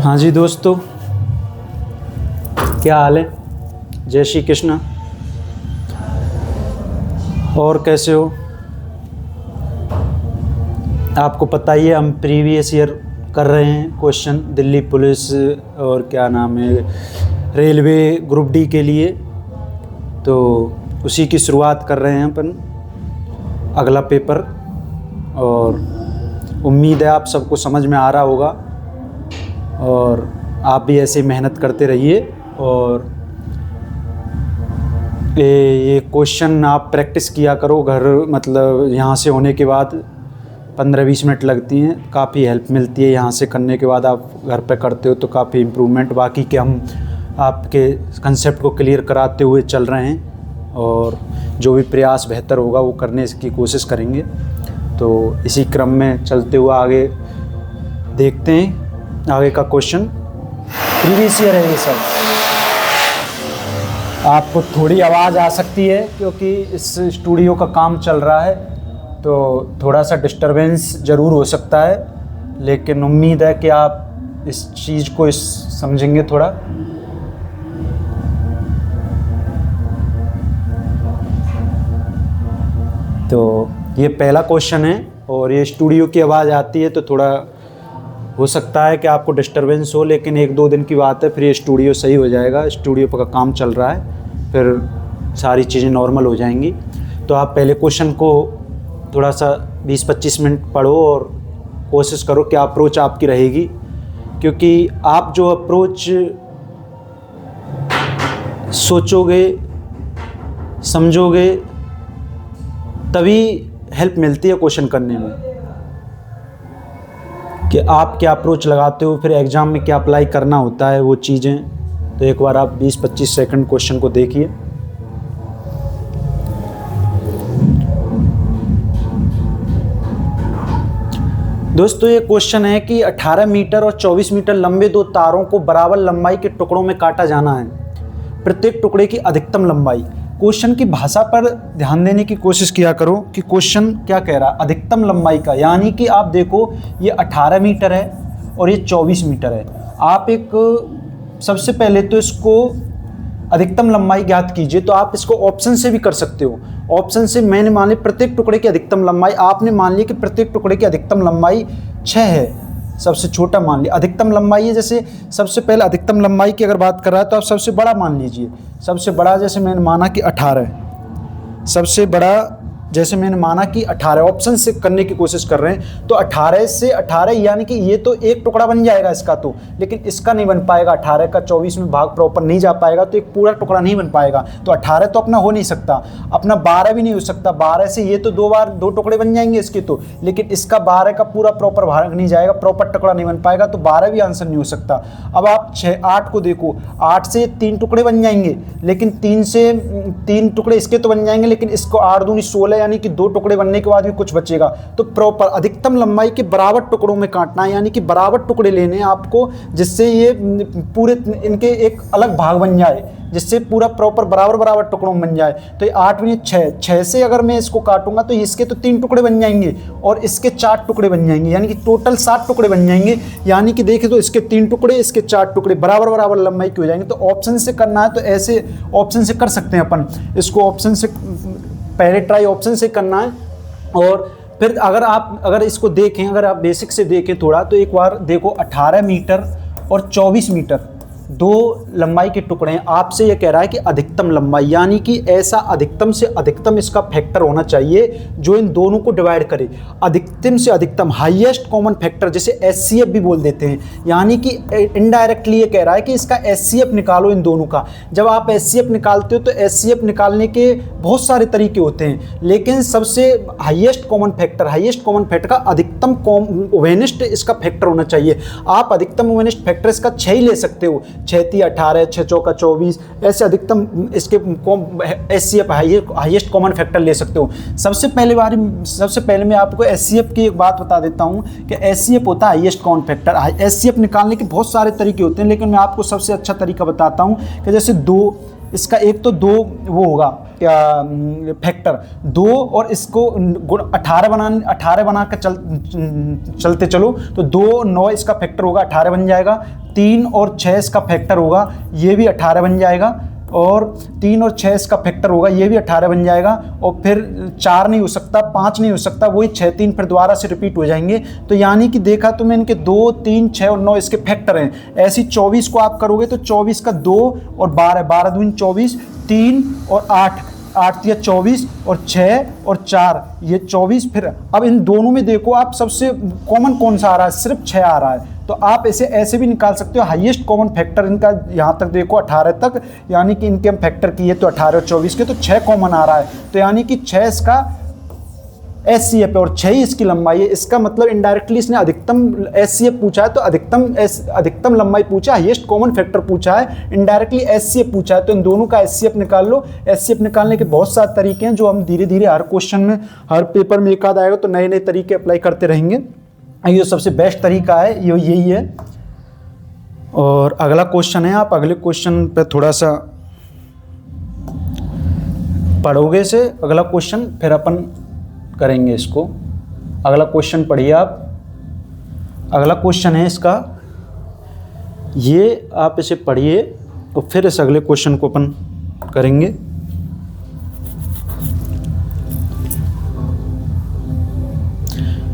हाँ जी दोस्तों, क्या हाल है? जय श्री कृष्ण। और कैसे हो? आपको पता ही है, हम प्रीवियस ईयर कर रहे हैं क्वेश्चन दिल्ली पुलिस और क्या नाम है रेलवे ग्रुप डी के लिए। तो उसी की शुरुआत कर रहे हैं अपन, अगला पेपर। और उम्मीद है आप सबको समझ में आ रहा होगा और आप भी ऐसे मेहनत करते रहिए। और ये क्वेश्चन आप प्रैक्टिस किया करो घर, मतलब यहाँ से होने के बाद 15-20 मिनट लगती हैं, काफ़ी हेल्प मिलती है। यहाँ से करने के बाद आप घर पे करते हो तो काफ़ी इम्प्रूवमेंट। बाकी के हम आपके कंसेप्ट को क्लियर कराते हुए चल रहे हैं और जो भी प्रयास बेहतर होगा वो करने की कोशिश करेंगे। तो इसी क्रम में चलते हुए आगे देखते हैं आगे का क्वेश्चन। प्रीवियस ईयर है ये सब। आपको थोड़ी आवाज़ आ सकती है क्योंकि इस स्टूडियो का काम चल रहा है, तो थोड़ा सा डिस्टरबेंस ज़रूर हो सकता है, लेकिन उम्मीद है कि आप इस चीज़ को समझेंगे थोड़ा। तो ये पहला क्वेश्चन है और ये स्टूडियो की आवाज़ आती है तो थोड़ा हो सकता है कि आपको डिस्टरबेंस हो, लेकिन 1-2 दिन की बात है, फिर ये स्टूडियो सही हो जाएगा। स्टूडियो पर का काम चल रहा है, फिर सारी चीज़ें नॉर्मल हो जाएंगी। तो आप पहले क्वेश्चन को थोड़ा सा 20-25 मिनट पढ़ो और कोशिश करो क्या अप्रोच आपकी रहेगी, क्योंकि आप जो अप्रोच सोचोगे समझोगे तभी हेल्प मिलती है क्वेश्चन करने में, कि आप क्या अप्रोच लगाते हो, फिर एग्ज़ाम में क्या अप्लाई करना होता है वो चीज़ें। तो एक बार आप 20-25 सेकंड क्वेश्चन को देखिए। दोस्तों ये क्वेश्चन है कि 18 मीटर और 24 मीटर लंबे 2 तारों को बराबर लंबाई के टुकड़ों में काटा जाना है। प्रत्येक टुकड़े की अधिकतम लंबाई। क्वेश्चन की भाषा पर ध्यान देने की कोशिश किया करो कि क्वेश्चन क्या कह रहा है, अधिकतम लंबाई का। यानी कि आप देखो ये 18 मीटर है और ये 24 मीटर है। आप एक सबसे पहले तो इसको अधिकतम लंबाई ज्ञात कीजिए। तो आप इसको ऑप्शन से भी कर सकते हो। ऑप्शन से मैंने मान ली प्रत्येक टुकड़े की अधिकतम लंबाई, आपने मान ली कि प्रत्येक टुकड़े की अधिकतम लंबाई 6 है। सबसे छोटा मान लिया, अधिकतम लंबाई है। जैसे सबसे पहले अधिकतम लंबाई की अगर बात कर रहा है तो आप सबसे बड़ा मान लीजिए। सबसे बड़ा जैसे मैंने माना कि 18 है, सबसे बड़ा जैसे मैंने माना कि 18 ऑप्शन से करने की कोशिश कर रहे हैं। तो 18 से 18 यानी कि ये तो एक टुकड़ा बन जाएगा इसका, तो लेकिन इसका नहीं बन पाएगा। 18 का 24 में भाग प्रॉपर नहीं जा पाएगा, तो एक पूरा टुकड़ा नहीं बन पाएगा। तो 18 तो अपना हो नहीं सकता, अपना 12 भी नहीं हो सकता। 12 से ये तो 2 बार 2 टुकड़े बन जाएंगे इसके, तो लेकिन इसका 12 का पूरा प्रॉपर भाग नहीं जाएगा, प्रॉपर टुकड़ा नहीं बन पाएगा, तो 12 भी आंसर नहीं हो सकता। अब आप 8 को देखो, 8 से 3 टुकड़े बन जाएंगे, लेकिन 3 से 3 टुकड़े इसके तो बन जाएंगे, लेकिन इसको 8 दूनी 16 यानी कि 2 टुकड़े बनने के बाद भी कुछ बचेगा। तो प्रॉपर अधिकतम लंबाई के बराबर टुकड़ों में काटना है, यानी कि बराबर टुकड़े लेने हैं आपको, जिससे ये पूरे इनके एक अलग भाग बन जाए, जिससे पूरा प्रॉपर बराबर टुकड़ों में बन जाए। तो ये 8 में 6 से अगर मैं इसको काटूंगा तो इसके तो 3 टुकड़े बन जाएंगे और इसके 4 टुकड़े बन जाएंगे, यानी कि टोटल 7 टुकड़े बन जाएंगे। यानी कि देखें तो इसके 3 टुकड़े, इसके 4 टुकड़े बराबर लंबाई के हो जाएंगे। तो ऑप्शन से करना है तो ऐसे ऑप्शन से कर सकते हैं अपन इसको। ऑप्शन से पहले ट्राई ऑप्शन से करना है, और फिर अगर इसको देखें, अगर आप बेसिक से देखें थोड़ा, तो एक बार देखो 18 मीटर और 24 मीटर 2 लंबाई के टुकड़े हैं। आपसे ये कह रहा है कि अधिकतम लंबाई, यानी कि ऐसा अधिकतम से अधिकतम इसका फैक्टर होना चाहिए जो इन दोनों को डिवाइड करे। अधिकतम से अधिकतम हाईएस्ट कॉमन फैक्टर, जिसे एचसीएफ भी बोल देते हैं। यानी कि इनडायरेक्टली ये कह रहा है कि इसका एचसीएफ निकालो इन दोनों का। जब आप एचसीएफ निकालते हो तो एचसीएफ निकालने के बहुत सारे तरीके होते हैं, लेकिन सबसे हाईएस्ट कॉमन फैक्टर का अधिकतम ओवेनिस्ट इसका फैक्टर होना चाहिए। आप अधिकतम ओवेनिस्ट फैक्टर इसका 6 ही ले सकते हो। 6 18, 6 चौका 24, ऐसे अधिकतम इसके एचसीएफ हाईएस्ट कॉमन फैक्टर ले सकते हो। सबसे पहले मैं आपको एचसीएफ की एक बात बता देता हूँ कि एचसीएफ होता है हाईएस्ट कॉमन फैक्टर। एचसीएफ निकालने के बहुत सारे तरीके होते हैं, लेकिन मैं आपको सबसे अच्छा तरीका बताता हूँ कि जैसे 2, इसका एक तो 2 वो होगा क्या फैक्टर 2, और इसको 18 बना कर चलते चलो तो 2 9 इसका फैक्टर होगा, 18 बन जाएगा। 3 और 6 इसका फैक्टर होगा, ये भी 18 बन जाएगा, और 3 और 6 इसका फैक्टर होगा, ये भी 18 बन जाएगा, और फिर 4 नहीं हो सकता, 5 नहीं हो सकता, वही 6 3 फिर दोबारा से रिपीट हो जाएंगे। तो यानी कि देखा तो मैं इनके 2 3 6 और 9 इसके फैक्टर हैं। ऐसी 24 को आप करोगे तो 24 का 2 और 12, 12 दूनी 24, 3 और 8, 8 या 24 और 6 और 4 ये 24। फिर अब इन दोनों में देखो आप सबसे कॉमन कौन सा आ रहा है, सिर्फ 6 आ रहा है। तो आप इसे ऐसे भी निकाल सकते हो, हाईएस्ट कॉमन फैक्टर इनका यहाँ तक देखो 18 तक, यानी कि इनके हम फैक्टर किए तो 18 और 24 के, तो 6 कॉमन आ रहा है। तो यानी कि 6 इसका एचसीएफ है और 6 ही इसकी लंबाई है। इसका मतलब इनडायरेक्टली इसने अधिकतम एचसीएफ पूछा है, तो अधिकतम लंबाई पूछा, हाईएस्ट कॉमन फैक्टर पूछा है, इनडायरेक्टली एचसीएफ पूछा है। तो इन दोनों का एचसीएफ निकाल लो। एचसीएफ निकालने के बहुत सारे तरीके हैं जो हम धीरे धीरे हर क्वेश्चन में, हर पेपर में एक आध आएगा तो नए नए तरीके अप्लाई करते रहेंगे। ये सबसे बेस्ट तरीका है, ये यही है। और अगला क्वेश्चन है, आप अगले क्वेश्चन पे थोड़ा सा पढ़ोगे से अगला क्वेश्चन, फिर अपन करेंगे इसको। अगला क्वेश्चन पढ़िए आप। अगला क्वेश्चन है इसका, ये आप इसे पढ़िए और फिर इस अगले क्वेश्चन को अपन करेंगे।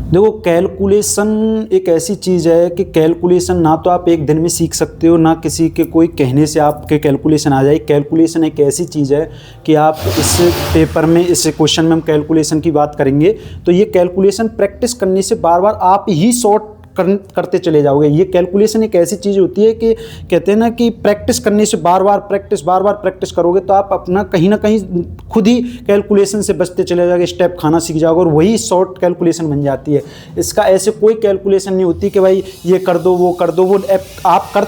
देखो कैलकुलेशन एक ऐसी चीज़ है कि कैलकुलेशन ना तो आप एक दिन में सीख सकते हो, ना किसी के कोई कहने से आपके कैलकुलेशन आ जाए। कैलकुलेशन एक ऐसी चीज़ है कि आप इस पेपर में, इस क्वेश्चन में हम कैलकुलेशन की बात करेंगे, तो ये कैलकुलेशन प्रैक्टिस करने से बार बार आप ही सॉर्ट करते चले जाओगे। ये कैलकुलेशन एक ऐसी चीज़ होती है कि कहते हैं ना कि प्रैक्टिस करने से बार बार प्रैक्टिस करोगे तो आप अपना कहीं ना कहीं खुद ही कैलकुलेशन से बचते चले जाओगे, स्टेप खाना सीख जाओगे और वही शॉर्ट कैलकुलेशन बन जाती है। इसका ऐसे कोई कैलकुलेशन नहीं होती कि भाई ये कर दो वो कर दो, वो आप कर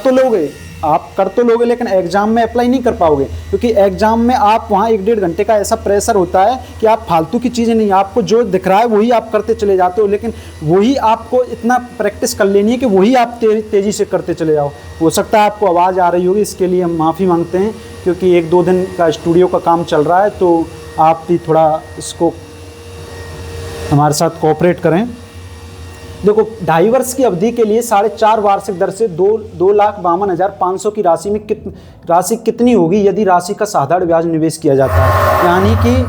तो लोगे लेकिन एग्जाम में अप्लाई नहीं कर पाओगे, क्योंकि एग्जाम में आप वहाँ 1-1.5 घंटे का ऐसा प्रेशर होता है कि आप फालतू की चीज़ें नहीं, आपको जो दिख रहा है वही आप करते चले जाते हो, लेकिन वही आपको इतना प्रैक्टिस कर लेनी है कि वही आप तेज़ी से करते चले जाओ। हो सकता है आपको आवाज़ आ रही होगी, इसके लिए हम माफ़ी मांगते हैं, क्योंकि 1-2 दिन का स्टूडियो का काम चल रहा है, तो आप भी थोड़ा इसको हमारे साथ कोऑपरेट करें। देखो 2.5 वर्ष की अवधि के लिए 4.5 वार्षिक दर से 2,52,500 की राशि कितनी होगी यदि राशि का साधारण ब्याज निवेश किया जाता है। यानी कि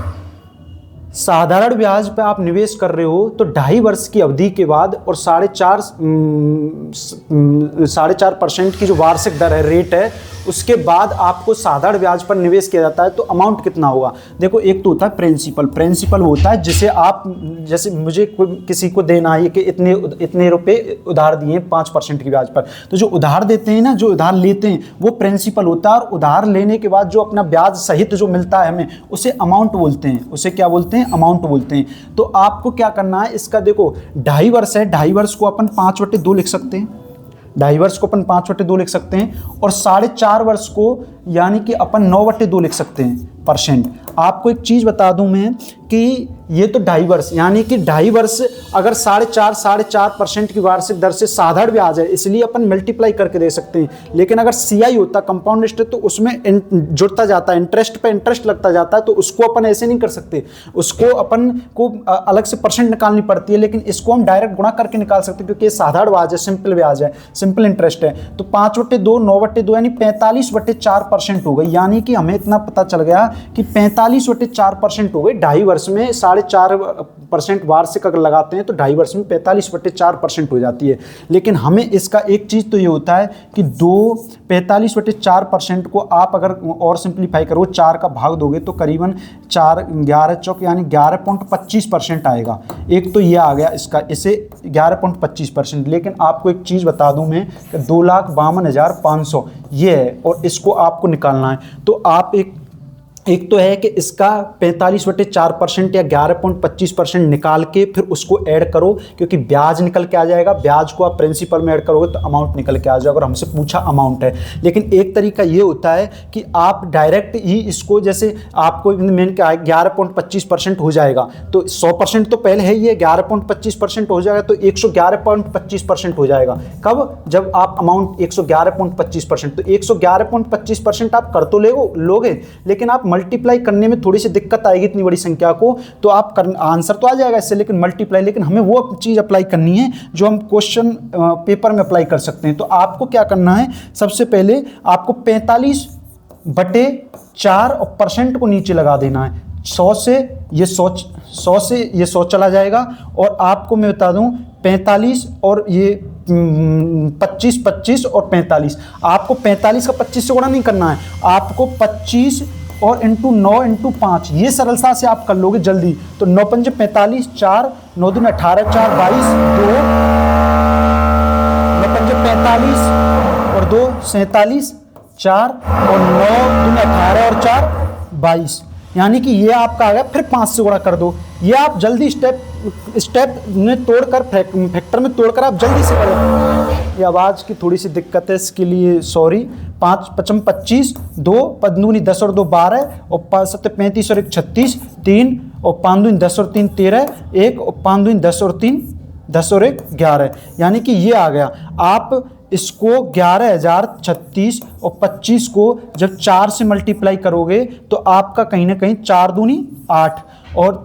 साधारण ब्याज पे आप निवेश कर रहे हो तो 2.5 वर्ष की अवधि के बाद और 4.5% की जो वार्षिक दर है, रेट है, उसके बाद आपको साधारण ब्याज पर निवेश किया जाता है, तो अमाउंट कितना होगा। देखो एक तो होता है प्रिंसिपल वो होता है जिसे आप, जैसे मुझे किसी को देना है कि इतने रुपए उधार दिए 5% की ब्याज पर, तो जो उधार देते हैं ना, जो उधार लेते हैं वो प्रिंसिपल होता है, और उधार लेने के बाद जो अपना ब्याज सहित जो मिलता है हमें, उसे अमाउंट बोलते हैं। उसे क्या बोलते हैं? अमाउंट बोलते हैं। तो आपको क्या करना है, इसका देखो 2.5 वर्ष है, 2.5 वर्ष को अपन 5/2 लिख सकते हैं, 2.5 वर्ष को अपन 5/2 लिख सकते हैं, और 4.5 वर्ष को यानी कि अपन 9/2 लिख सकते हैं %। आपको एक चीज़ बता दूं मैं कि ये तो 2.5 वर्ष, यानी कि 2.5 वर्ष अगर 4.5% की वार्षिक दर से साधारण ब्याज है, इसलिए अपन मल्टीप्लाई करके दे सकते हैं। लेकिन अगर CI होता, कंपाउंड इंटरेस्ट, तो उसमें जुड़ता जाता है, इंटरेस्ट पे इंटरेस्ट लगता जाता है, तो उसको अपन ऐसे नहीं कर सकते, उसको अपन को अलग से परसेंट निकालनी पड़ती है। लेकिन इसको हम डायरेक्ट गुणा करके निकाल सकते हैं, क्योंकि ये साधारण ब्याज है, सिंपल ब्याज है, सिंपल इंटरेस्ट है। तो 5/2 9/2 यानी 45/4% हो गई। यानी कि हमें इतना पता चल गया कि 45/4% हो गई। 2.5 वर्ष में 4.5% वार्षिक अगर लगाते हैं तो 2.5 वर्ष में 45/4% हो जाती है। लेकिन हमें इसका एक चीज़ तो ये होता है कि 45/4% को आप अगर और सिंप्लीफाई करो, 4 का भाग दोगे तो करीबन 4 11 चौक यानी 11.25% आएगा। एक तो ये आ गया इसका, इसे 11.25%। लेकिन आपको एक चीज़ बता दूं मैं कि 2,52,500 ये है, और इसको आपको निकालना है। तो आप एक तो है कि इसका 45/4% या 11.25% निकाल के फिर उसको ऐड करो, क्योंकि ब्याज निकल के आ जाएगा। ब्याज को आप प्रिंसिपल में ऐड करोगे तो अमाउंट निकल के आ जाएगा, और हमसे पूछा अमाउंट है। लेकिन एक तरीका ये होता है कि आप डायरेक्ट ही इसको, जैसे आपको मैंने कहा 11.25% हो जाएगा, तो 100% तो पहले है, ये 11.25% हो जाएगा, तो 111.25% हो जाएगा। कब? जब आप अमाउंट 111.25%, तो 111.25% आप कर तो लोगे, लेकिन आप मल्टीप्लाई करने में थोड़ी सी दिक्कत आएगी इतनी बड़ी संख्या को, तो आप आंसर तो आ जाएगा इससे, लेकिन मल्टीप्लाई, लेकिन हमें वो चीज़ अप्लाई करनी है जो हम क्वेश्चन पेपर में अप्लाई कर सकते हैं। तो आपको क्या करना है, सबसे पहले आपको 45/4 और परसेंट को नीचे लगा देना है। 100 से ये 100 चला जाएगा, और आपको मैं बता दूं 45 और ये 25 और 45, आपको 45 का 25 से गुणा नहीं करना है, आपको 25 और इंटू 9 इंटू 5, ये सरलता से आप कर लोगे जल्दी। तो 9 पंजे 45, 4 9 दूनी 18, 4 22, 2 9 पंजे 45 और 2 47, 4 और 9 दूनी 18 और 4 22, यानी कि ये आपका आ गया। फिर 5 से गुणा कर दो, ये आप जल्दी स्टेप में तोड़कर, फैक्टर में तोड़कर आप जल्दी से करो। ये आवाज़ की थोड़ी सी दिक्कत है, इसके लिए सॉरी। 5 5 25, 2 5 10 और 2 12, और 5 7 35 और 1 36, 3 और 5 दूनी 10 और 3 13, 1 और 5 दूनी 10 और 3 10 और 1 11, यानी कि ये आ गया। आप इसको 11,036 और 25 को जब 4 से मल्टीप्लाई करोगे तो आपका कहीं ना कहीं 4 दूनी 8 और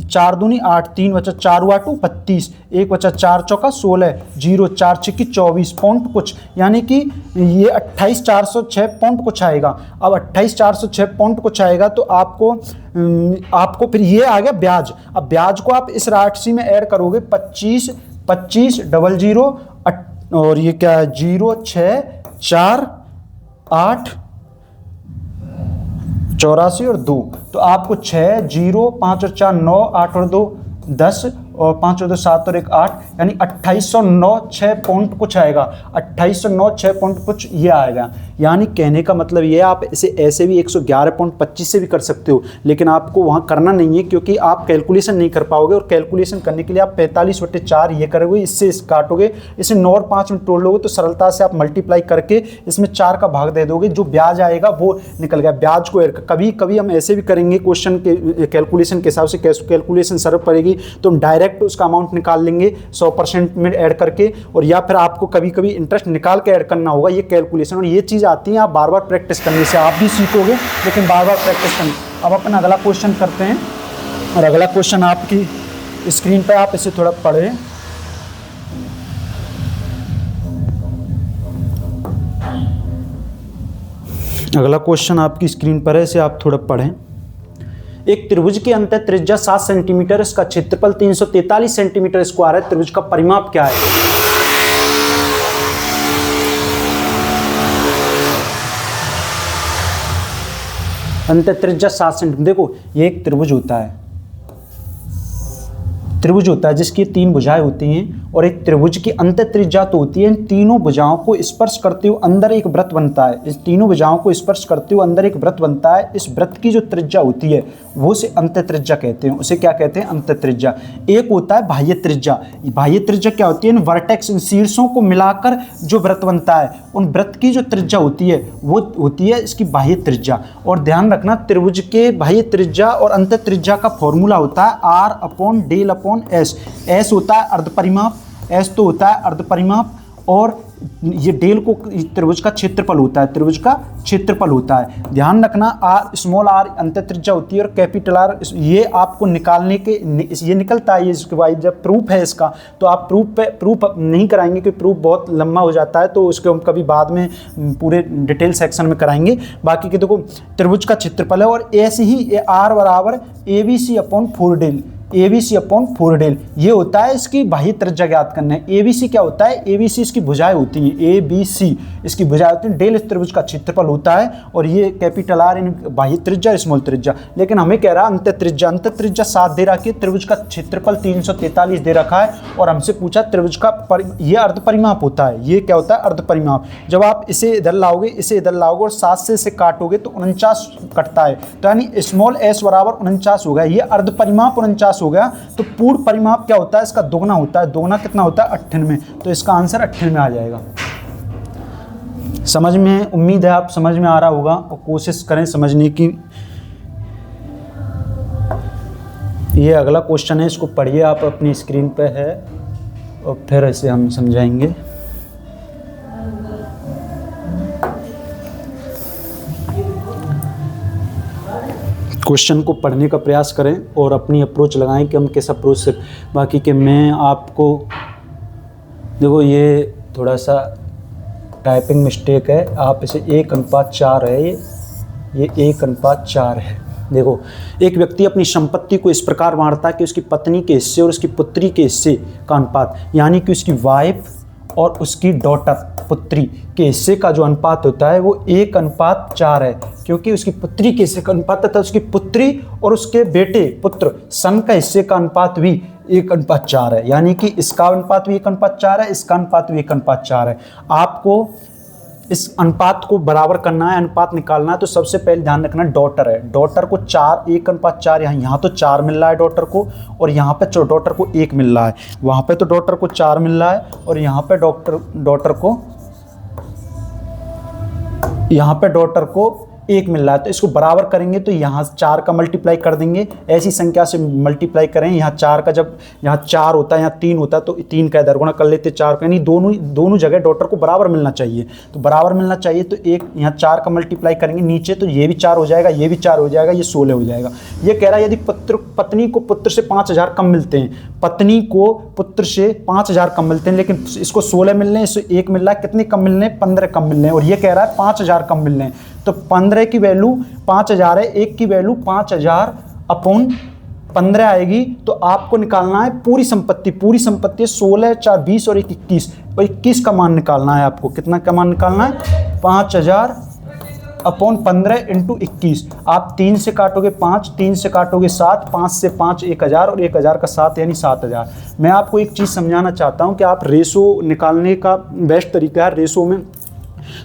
4 दूनी 8, 3 बचा 4 8 32, 1 बचा 4 चौका 16, 0 4 6 24 पॉइंट कुछ, यानी कि ये 28,406 पॉइंट कुछ आएगा। अब 28,406 पॉइंट कुछ आएगा तो आपको फिर ये आ गया ब्याज। अब ब्याज को आप इस राशि में ऐड करोगे, 25 25 00 और ये क्या है 0 6 4 8 84 और 2, तो आपको 6 0 5 और 4 9 8 और 2 10 और 5 और 2 7 और 1 8, यानी 2809 6 पॉइंट कुछ आएगा। 2809 6 पॉइंट कुछ ये आएगा। यानी कहने का मतलब ये, आप इसे ऐसे भी 111.25 से भी कर सकते हो, लेकिन आपको वहाँ करना नहीं है क्योंकि आप कैलकुलेशन नहीं कर पाओगे, और कैलकुलेशन करने के लिए आप 45/4 ये करोगे, इससे इस काटोगे, इसे 9 और 5 में तोड़ लोगे तो सरलता से आप मल्टीप्लाई करके इसमें 4 का भाग दे दोगे, जो ब्याज आएगा वो निकल गया। ब्याज को कभी कभी हम ऐसे भी करेंगे क्वेश्चन के कैलकुलेशन के हिसाब से, कैलकुलेशन सर्व पड़ेगी तो हम डायरेक्ट उसका अमाउंट निकाल लेंगे 100% में ऐड करके, और या फिर आपको कभी कभी इंटरेस्ट निकाल के ऐड करना होगा ये कैलकुलेशन। और ये चीज़ आती है आप बार बार प्रैक्टिस करने से आप भी सीखोगे, लेकिन बार बार प्रैक्टिस करने। अब अपन अगला क्वेश्चन करते हैं, और अगला क्वेश्चन आपकी स्क्रीन पर, आप इसे थोड़ा पढ़ें। अगला क्वेश्चन आपकी स्क्रीन पर है, इसे आप थोड़ा पढ़ें। एक त्रिभुज की अंतः त्रिज्या 7 सेंटीमीटर, इसका क्षेत्रफल 343 सेंटीमीटर स्क्वायर है। त्रिभुज का परिमाप क्या है? अंतः त्रिज्या 7 सेंटीमीटर। देखो ये एक त्रिभुज होता है, त्रिभुज होता है जिसकी 3 भुजाएं होती हैं, और एक त्रिभुज की अंतः त्रिज्या तो होती है। इन तीनों भुजाओं को स्पर्श करते हुए अंदर एक वृत्त बनता है। इस तीनों भुजाओं को स्पर्श करते हुए अंदर एक वृत्त बनता है। इस वृत्त की जो त्रिज्या होती है वो उसे अंतः त्रिज्या कहते हैं। उसे क्या कहते हैं? अंतः त्रिज्या। एक होता है बाह्य त्रिज्या। बाह्य त्रिज्या क्या होती है? इन वर्टेक्स, इन शीर्षों को मिलाकर जो वृत्त बनता है, उन वृत्त की जो त्रिज्या होती है वो होती है इसकी बाह्य त्रिज्या। और ध्यान रखना, त्रिभुज के बाह्य त्रिज्या और अंतः त्रिज्या का फॉर्मूला होता है R/Δ/S। S होता है अर्ध परिमाप, S तो होता है अर्ध परिमाप, और ये डेल को त्रिभुज का क्षेत्रफल होता है, त्रिभुज का क्षेत्रफल होता है। ध्यान रखना, R स्मॉल r अंतः त्रिज्या होती है, और कैपिटल R ये आपको निकालने के ये निकलता है। ये इसके बाद जब प्रूफ है इसका, तो आप प्रूफ नहीं कराएंगे क्योंकि प्रूफ बहुत लंबा हो जाता है, तो उसको हम कभी बाद में पूरे डिटेल सेक्शन में कराएंगे। बाकी के देखो त्रिभुज का क्षेत्रफल है, और ऐसे ही R बराबर ABC/4 ABC/4 ये होता है इसकी बाह्य त्रिज्या ज्ञात करना है। ABC क्या होता है? ABC इसकी भुजाएं होती हैं, ABC इसकी भुजाएं होती हैं। डेल इस त्रिभुज का क्षेत्रफल होता है, और ये कैपिटल R इन बाह्य त्रिज्या, स्मॉल त्रिज्या। लेकिन हमें कह रहा है अंतः त्रिज्या। अंतः त्रिज्या 7 दे रखी है, त्रिभुज का क्षेत्रफल 343 दे रखा है, और हमसे पूछा त्रिभुज का ये अर्ध परिमाप होता है। ये क्या होता है? अर्ध परिमाप। जब आप इसे इधर लाओगे, इसे इधर लाओगे, और 7 से इसे काटोगे तो 49 कटता है, तो यानी स्मॉल s बराबर 49 होगा। ये अर्ध परिमाप 49 हो गया। तो पूर्ण परिमाप क्या होता है? इसका दोगुना होता है। दोगुना कितना होता है? 98। तो इसका आंसर 98 आ जाएगा। समझ में, उम्मीद है आप समझ में आ रहा होगा, और कोशिश करें समझने की। ये अगला क्वेश्चन है, इसको पढ़िए आप, अपनी स्क्रीन पे है, और फिर इसे हम समझाएंगे। क्वेश्चन को पढ़ने का प्रयास करें और अपनी अप्रोच लगाएं कि हम किस अप्रोच से। बाकी कि मैं आपको देखो, ये थोड़ा सा टाइपिंग मिस्टेक है, आप इसे 1:4 है, ये 1:4 है। देखो, एक व्यक्ति अपनी संपत्ति को इस प्रकार बांटता है कि उसकी पत्नी के हिस्से और उसकी पुत्री के हिस्से का अनुपात, यानी कि उसकी वाइफ और उसकी डॉटर पुत्री के हिस्से का जो अनुपात होता है वो 1:4 है, क्योंकि उसकी पुत्री के हिस्से का अनुपात तथा उसकी पुत्री और उसके बेटे पुत्र सन का हिस्से का अनुपात भी 1:4 है, यानी कि इसका अनुपात भी 1:4 है, इसका अनुपात भी 1:4 है। आपको इस अनुपात को बराबर करना है, अनुपात निकालना है, तो सबसे पहले ध्यान रखना डॉटर है। डॉटर को 1:4 यहाँ तो 4 मिल रहा है डॉटर को, और यहाँ पे डॉटर को 1 मिल रहा है। वहाँ पे तो डॉटर को 4 मिल रहा है और यहाँ पे डॉटर को 1 मिल रहा है। तो इसको बराबर करेंगे तो यहाँ 4 का मल्टीप्लाई कर देंगे, ऐसी संख्या से मल्टीप्लाई करें। यहाँ 4 का, जब यहाँ 4 होता है, यहाँ 3 होता है, तो 3 का इधर गुणा कर लेते 4 का, यानी दोनों जगह डॉटर को बराबर मिलना चाहिए। तो बराबर मिलना चाहिए तो एक यहाँ 4 का मल्टीप्लाई करेंगे नीचे, तो ये भी 4 हो जाएगा, ये भी 4 हो जाएगा, ये 16 हो जाएगा। ये कह रहा है यदि पत्नी को पुत्र से 5,000 कम मिलते हैं, पत्नी को पुत्र से 5,000 कम मिलते हैं, लेकिन इसको 16 मिल रहे हैं, इससे 1 मिल रहा है, कितने कम मिल रहे हैं? 15 कम मिल रहे हैं। और ये कह रहा है 5,000 कम मिल रहे हैं, तो 15 की वैल्यू 5,000 है, 1 की वैल्यू 5,000/15 आएगी। तो आपको निकालना है पूरी संपत्ति 16, 4, 20 और 1, 21, और 21 का मान निकालना है आपको। कितना का मान निकालना है? 5,000/15 × 21। आप 3 से काटोगे 5, 3 से काटोगे 7, 5 से 5 1,000 और 1,000 का 7 यानी 7,000। मैं आपको एक चीज़ समझाना चाहता हूँ कि आप रेशो निकालने का बेस्ट तरीका है रेशो में।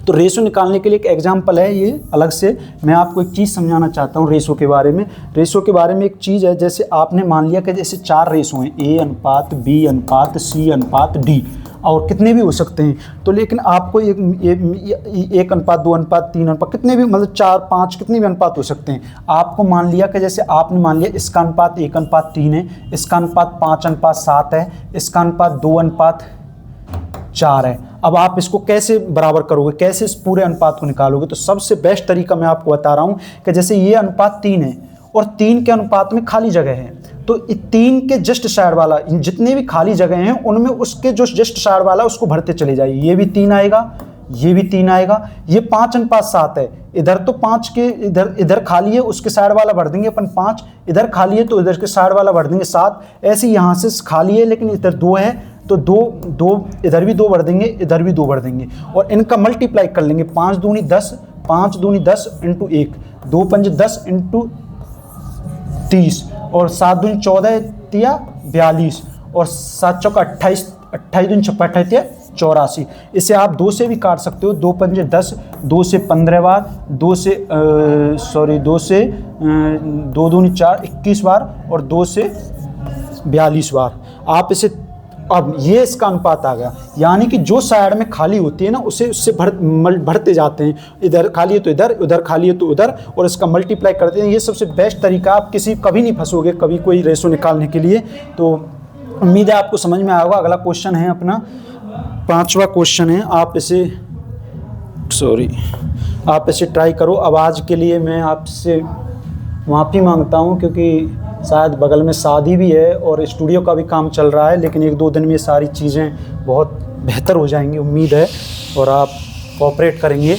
तो रेशो निकालने के लिए एक एग्जाम्पल है, ये अलग से मैं आपको एक चीज़ समझाना चाहता हूँ रेशो के बारे में। रेशो के बारे में एक चीज़ है, जैसे आपने मान लिया कि जैसे 4 रेशो हैं, A:B:C:D, और कितने भी हो सकते हैं। तो लेकिन आपको 1:2:3 कितने भी, मतलब 4, 5 कितने भी अनुपात हो सकते हैं। आपको मान लिया कि जैसे आपने मान लिया इसका अनुपात 1:3 है, इसका अनुपात 5:7 है, इसका अनुपात 2:4 है। अब आप इसको कैसे बराबर करोगे, कैसे इस पूरे अनुपात को निकालोगे? तो सबसे बेस्ट तरीका मैं आपको बता रहा हूँ कि जैसे ये अनुपात 3 है और 3 के अनुपात में खाली जगह है, तो 3 के जस्ट साइड वाला जितने भी खाली जगह हैं उनमें उसके जो जस्ट साइड वाला उसको भरते चले जाइए। ये भी 3 आएगा, ये भी 3 आएगा। ये 5:7 है, इधर तो 5 के इधर खाली है, उसके साइड वाला भर देंगे अपन 5, इधर खाली है तो इधर के साइड वाला भर देंगे 7। ऐसे यहाँ से खाली है लेकिन इधर 2 है तो 2 इधर भी 2 भर देंगे, इधर भी 2 भर देंगे, और इनका मल्टीप्लाई कर लेंगे। 5 दूनी 10, 5 दूनी 10 × 1, 2 पंजे 10 × 30, और 7 दूनी 14 तिया 42, और 7 चौका 28, 28 दूनी 56, 28 84। इसे आप 2 से भी काट सकते हो, 2 पंजे 10, 2 से 15 बार, 2 दूनी 4 21 बार, और 2 से 42 बार। आप इसे, अब ये इसका अनुपात आ गया, यानी कि जो साइड में खाली होती है ना उससे भरते जाते हैं। इधर खाली है तो इधर, उधर खाली है तो उधर, और इसका मल्टीप्लाई करते हैं। ये सबसे बेस्ट तरीका, आप कभी नहीं फंसोगे कभी कोई रेशो निकालने के लिए। तो उम्मीद है आपको समझ में आएगा। अगला क्वेश्चन है अपना 5वां क्वेश्चन है, आप इसे ट्राई करो। अब आज के लिए मैं आपसे माफ़ी मांगता हूँ, क्योंकि शायद बगल में शादी भी है और स्टूडियो का भी काम चल रहा है, लेकिन 1-2 दिन में ये सारी चीज़ें बहुत बेहतर हो जाएंगी उम्मीद है, और आप कोऑपरेट करेंगे।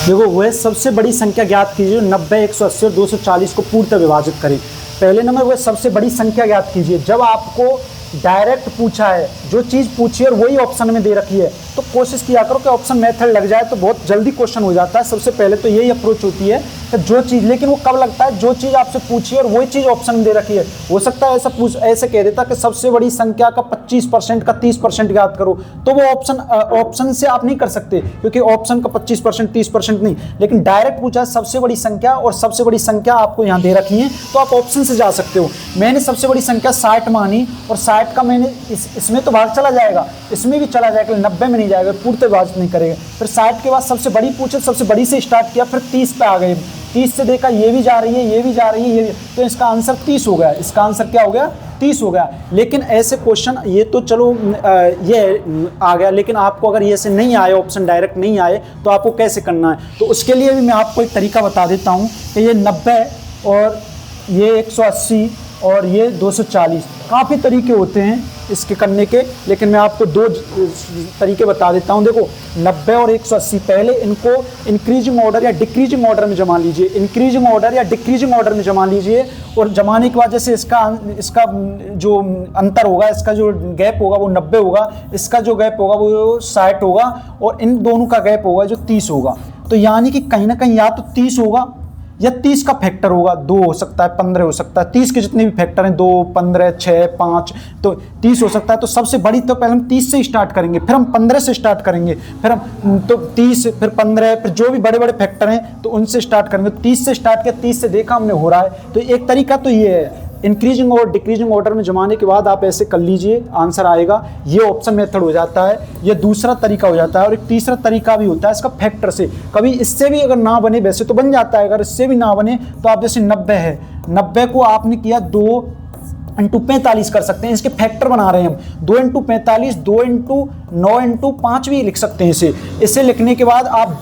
देखो, वह सबसे बड़ी संख्या ज्ञात कीजिए 90, 180 और 240 को पूर्णतः विभाजित करें। पहले नंबर, वह सबसे बड़ी संख्या ज्ञात कीजिए। जब आपको डायरेक्ट पूछा है, जो चीज़ पूछी है और वही ऑप्शन में दे रखी है, तो कोशिश किया करो कि ऑप्शन मेथड लग जाए तो बहुत जल्दी क्वेश्चन हो जाता है। सबसे पहले तो यही अप्रोच होती है कि जो चीज़, लेकिन वो कब लगता है, जो चीज़ आपसे पूछी है और वही चीज़ ऑप्शन में दे रखी है। हो सकता है ऐसे कह देता कि सबसे बड़ी संख्या का 25% का 30% ज्ञात करो, तो वो ऑप्शन से आप नहीं कर सकते, क्योंकि ऑप्शन का 25% 30% नहीं, लेकिन डायरेक्ट पूछा सबसे बड़ी संख्या, और सबसे बड़ी संख्या आपको यहाँ दे रखी है, तो आप ऑप्शन से जा सकते हो। मैंने सबसे बड़ी संख्या 60 मानी, और 60 का मैंने इसमें तो भाग चला जाएगा, इसमें भी चला जाएगा, 90 में नहीं जाएगा, पूर्णतः विभाजित नहीं करेगा। फिर 60 के बाद सबसे बड़ी पूछे, सबसे बड़ी से स्टार्ट किया, फिर 30 पे आ गए, 30 से देखा ये भी जा रही है, ये भी जा रही है, ये भी, तो इसका आंसर 30 हो गया। इसका आंसर क्या हो गया? 30 हो गया। लेकिन ऐसे क्वेश्चन, ये तो चलो ये आ गया, लेकिन आपको अगर ये से नहीं आए, ऑप्शन डायरेक्ट नहीं आए, तो आपको कैसे करना है? तो उसके लिए भी मैं आपको एक तरीका बता देता हूँ कि ये 90 और ये 180 और ये 240, काफ़ी तरीके होते हैं इसके करने के, लेकिन मैं आपको 2 तरीके बता देता हूं। देखो 90 और 180, पहले इनको इंक्रीजिंग ऑर्डर या डिक्रीजिंग ऑर्डर में जमा लीजिए, इंक्रीजिंग ऑर्डर या डिक्रीजिंग ऑर्डर में जमा लीजिए, और जमाने के बाद जैसे इसका जो अंतर होगा, इसका जो गैप होगा वो 90 होगा, इसका जो गैप होगा वो 60 होगा, और इन दोनों का गैप होगा जो 30 होगा। तो यानी कि कहीं ना कहीं या तो 30 होगा या 30 का फैक्टर होगा, 2 हो सकता है, 15 हो सकता है, 30 के जितने भी फैक्टर हैं, 2, 15, 6, 5, तो 30 हो सकता है। तो सबसे बड़ी तो पहले हम 30 से स्टार्ट करेंगे, फिर हम 15 से स्टार्ट करेंगे, फिर हम तो 30, फिर 15, फिर जो भी बड़े बड़े फैक्टर हैं तो उनसे स्टार्ट करेंगे। 30 से स्टार्ट किया, 30 से देखा हमने हो रहा है, तो एक तरीका तो ये है, इंक्रीजिंग और डिक्रीजिंग ऑर्डर में जमाने के बाद आप ऐसे कर लीजिए, आंसर आएगा। ये ऑप्शन मेथड हो जाता है, ये दूसरा तरीका हो जाता है। और एक तीसरा तरीका भी होता है इसका फैक्टर से, कभी इससे भी अगर ना बने, वैसे तो बन जाता है, अगर इससे भी ना बने तो आप जैसे 90 है, 90 को आपने किया 2 × 45 कर सकते हैं, इसके फैक्टर बना रहे हैं हम, 2 × 45, 2 × 9 × 5 भी लिख सकते हैं इसे लिखने के बाद आप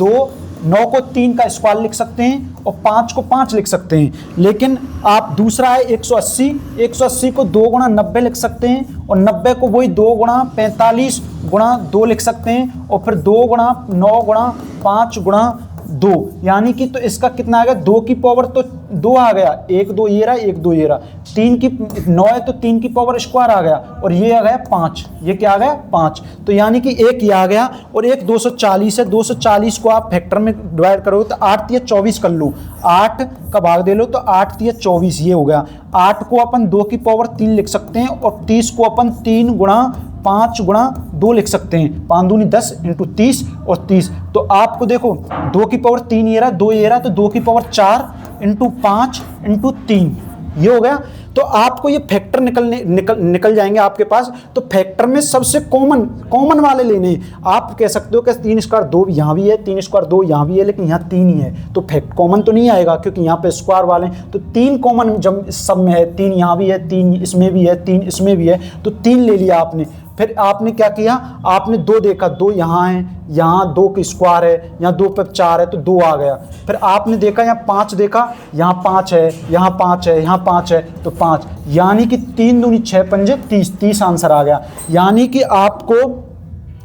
9 को 3 का स्क्वायर लिख सकते हैं और 5 को 5 लिख सकते हैं। लेकिन आप दूसरा है 180 को 2 × 90 लिख सकते हैं, और 90 को वही 2 × 45 × 2 लिख सकते हैं, और फिर 2 × 9 × 5 × 2, यानी कि तो इसका कितना आ गया? 2 की पावर तो 2 आ गया, 1 2 ये रहा, 1 2 ये रहा, 3 की 9 है तो 3 की पावर स्क्वायर आ गया, और ये आ गया 5, ये क्या आ गया? 5। तो यानी कि एक ये आ गया, और एक 240 है, 240 को आप फैक्टर में डिवाइड करोगे तो 8 × 24 कर लो, 8 का भाग दे लो तो 8 × 24, ये हो गया। 8 को अपन 2 की पावर 3 लिख सकते हैं, और 30 को अपन 3 × 5 × 2 लिख सकते हैं, 5 दूनी 10 × 30 और 30। तो आपको देखो 2 की पावर 3 ये रहा, 2 ये रहा, तो 2 की पावर 4 × 5 × 3, ये हो गया। तो आपको ये फैक्टर निकल जाएंगे आपके पास। तो फैक्टर में सबसे कॉमन वाले लेने, आप कह सकते हो कि 3 स्क्वायर 2 यहाँ भी है, 3 स्क्वायर 2 यहाँ भी है, लेकिन यहाँ 3 ही है, तो फैक्ट कॉमन तो नहीं आएगा क्योंकि यहाँ पे स्क्वायर वाले, तो 3 कॉमन जब सब में है, 3 यहाँ भी है, 3 इसमें भी है, 3 इसमें भी है, तो 3 ले लिया आपने। फिर आपने क्या किया? आपने 2 देखा, 2 यहाँ है, यहाँ 2 की स्क्वायर है, यहाँ 2 पर 4 है तो 2 आ गया। फिर आपने देखा यहाँ 5 देखा, यहाँ 5 है, यहाँ 5 है, यहाँ 5 है तो 5, यानी कि 3 दूनी 6 पंजे 30 आंसर आ गया। यानी कि आपको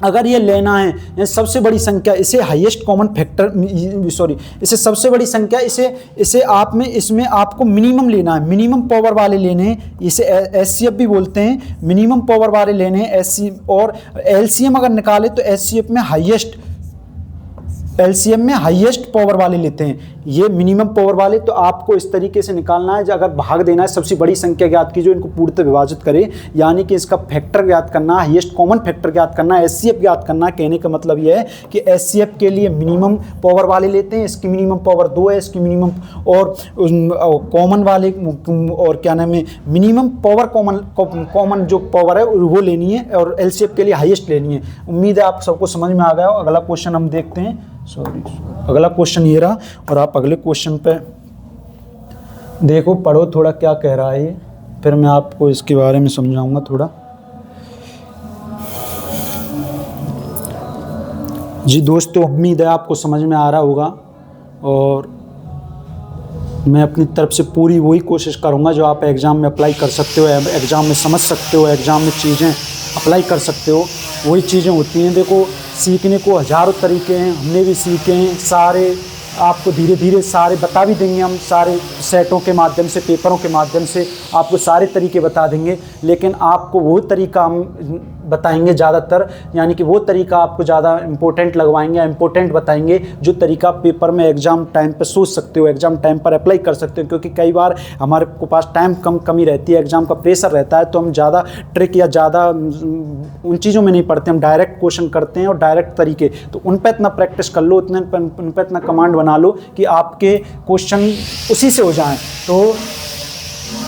अगर ये लेना है, ये सबसे बड़ी संख्या, इसे हाईएस्ट कॉमन फैक्टर, सॉरी, इसे सबसे बड़ी संख्या, इसे आप में, इसमें आपको मिनिमम लेना है, मिनिमम पावर वाले लेने हैं, इसे एचसीएफ भी बोलते हैं, मिनिमम पावर वाले लेने हैं एचसीएफ। और एलसीएम अगर निकाले तो एचसीएफ में एलसीएम में हाईएस्ट पावर वाले लेते हैं, ये मिनिमम पावर वाले। तो आपको इस तरीके से निकालना है, अगर भाग देना है, सबसे बड़ी संख्या ज्ञात की जो इनको पूर्णतः विभाजित करे, यानी कि इसका फैक्टर ज्ञात करना, हाईएस्ट कॉमन फैक्टर ज्ञात करना, एचसीएफ ज्ञात करना। कहने का मतलब यह है कि एचसीएफ के लिए मिनिमम पावर वाले लेते हैं, इसकी मिनिमम पावर 2 है, इसकी मिनिमम और कॉमन वाले, और क्या नाम है, मिनिमम पावर कॉमन जो पावर है वो लेनी है, और एलसीएफ के लिए हाईएस्ट लेनी है। उम्मीद है आप सबको समझ में आ गया हो। अगला क्वेश्चन हम देखते हैं, अगला क्वेश्चन ये रहा, और आप अगले क्वेश्चन पे देखो, पढ़ो थोड़ा क्या कह रहा है ये, फिर मैं आपको इसके बारे में समझाऊंगा थोड़ा। जी दोस्तों, उम्मीद है आपको समझ में आ रहा होगा, और मैं अपनी तरफ से पूरी वही कोशिश करूंगा जो आप एग्ज़ाम में अप्लाई कर सकते हो, एग्ज़ाम में समझ सकते हो, एग्ज़ाम में चीज़ें अप्लाई कर सकते हो, वही चीज़ें होती हैं। देखो, सीखने को हज़ारों तरीके हैं, हमने भी सीखे हैं सारे, आपको धीरे धीरे सारे बता भी देंगे हम, सारे सेटों के माध्यम से, पेपरों के माध्यम से आपको सारे तरीके बता देंगे, लेकिन आपको वो तरीका हम बताएंगे ज़्यादातर, यानी कि वो तरीका आपको ज़्यादा इंपॉर्टेंट लगवाएंगे, इंपॉर्टेंट बताएंगे, जो तरीका पेपर में एग्ज़ाम टाइम पर सोच सकते हो, एग्ज़ाम टाइम पर अप्लाई कर सकते हो। क्योंकि कई बार हमारे को पास टाइम कमी रहती है, एग्ज़ाम का प्रेशर रहता है, तो हम ज़्यादा ट्रिक या ज़्यादा उन चीज़ों में नहीं पढ़ते, हम डायरेक्ट क्वेश्चन करते हैं और डायरेक्ट तरीके। तो उन पर इतना प्रैक्टिस कर लो, उन पर इतना कमांड बना लो कि आपके क्वेश्चन उसी से हो जाएं। तो